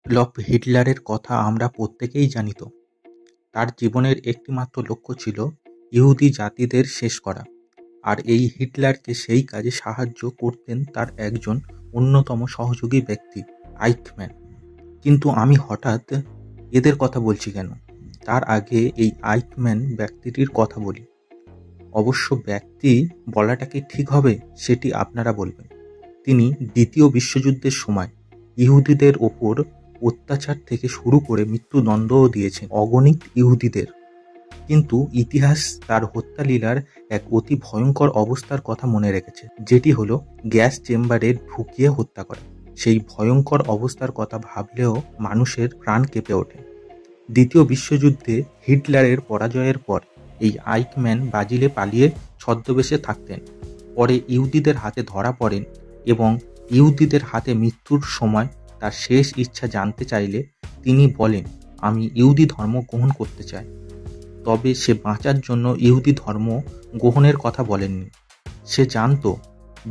Adolf হিটলারের কথা আমরা প্রত্যেকেই জানি তো। তার জীবনের একটিমাত্র লক্ষ্য ছিল ইহুদি জাতিদের শেষ করা, আর এই হিটলারকে সেই কাজে সাহায্য করতেন তার একজন অন্যতম সহযোগী ব্যক্তি, আইকম্যান। কিন্তু আমি হঠাৎ এদের কথা বলছি কেন? তার আগে এই আইকম্যান ব্যক্তিটির কথা বলি। অবশ্য ব্যক্তি বলাটা কি ঠিক হবে সেটি আপনারা বলবেন। তিনি দ্বিতীয় বিশ্বযুদ্ধের সময় ইহুদিদের ওপর অত্যাচার থেকে শুরু করে মৃত্যুদণ্ডও দিয়েছেন অগণিত ইহুদিদের। কিন্তু ইতিহাস তার হত্যালীলার এক অতি ভয়ঙ্কর অবস্থার কথা মনে রেখেছে, যেটি হলো গ্যাস চেম্বারে ঢুকিয়ে হত্যা করা। সেই ভয়ঙ্কর অবস্থার কথা ভাবলেও মানুষের প্রাণ কেঁপে ওঠে। দ্বিতীয় বিশ্বযুদ্ধে হিটলারের পরাজয়ের পর এই আইকম্যান ব্রাজিলে পালিয়ে ছদ্মবেশে থাকতেন। পরে ইহুদিদের হাতে ধরা পড়েন এবং ইহুদিদের হাতে মৃত্যুর সময় তার শেষ ইচ্ছা জানতে চাইলে তিনি বলেন, আমি ইহুদি ধর্ম গ্রহণ করতে চাই। তবে সে বাঁচার জন্য ইহুদি ধর্ম গ্রহণের কথা বলেননি। সে জানত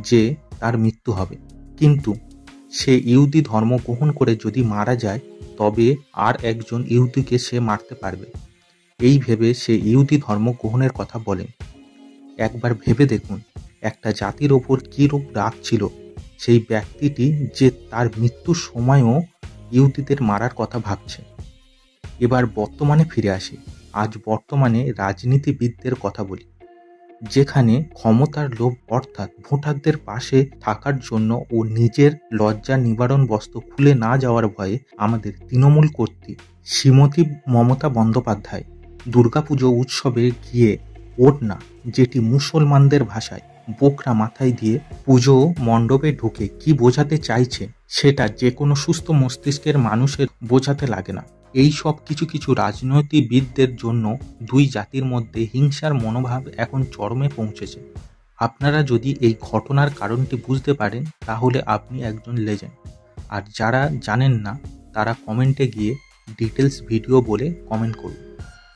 যে তার মৃত্যু হবে, কিন্তু সে ইহুদি ধর্ম গ্রহণ করে যদি মারা যায় তবে আর একজন ইহুদিকে সে মারতে পারবে। এই ভেবে সে ইহুদি ধর্ম গ্রহণের কথা বলেন। একবার ভেবে দেখুন, একটা জাতির ওপর কীরূপ রাগ ছিল সেই ব্যক্তিটি, যে তার মৃত্যুর সময়ও ইহুদিদের মারার কথা ভাবছে। এবার বর্তমানে ফিরে আসি। আজ বর্তমানে রাজনীতিবিদদের কথা বলি, যেখানে ক্ষমতার লোভ অর্থাৎ ভোটারদের পাশে থাকার জন্য ও নিজের লজ্জা নিবারণ বস্ত্র খুলে না যাওয়ার ভয়ে আমাদের তৃণমূল কর্তৃক শ্রীমতী মমতা বন্দ্যোপাধ্যায় দুর্গাপুজো উৎসবে গিয়ে ওড়না, যেটি মুসলমানদের ভাষায় বোকরা মাথায় দিয়ে পুজো মণ্ডপে ঢুকে কি বোঝাতে চাইছে সেটা যে কোনো সুস্থ মস্তিষ্কের মানুষের বোঝাতে লাগে না। এই সব কিছু রাজনীতিবিদদের জন্য দুই জাতির মধ্যে হিংসার মনোভাব এখন চরমে পৌঁছেছে। আপনারা যদি এই ঘটনার কারণটি বুঝতে পারেন তাহলে আপনি একজন লেজেন্ড। আর যারা জানেন না তারা কমেন্টে গিয়ে ডিটেলস ভিডিও বলে কমেন্ট করুন।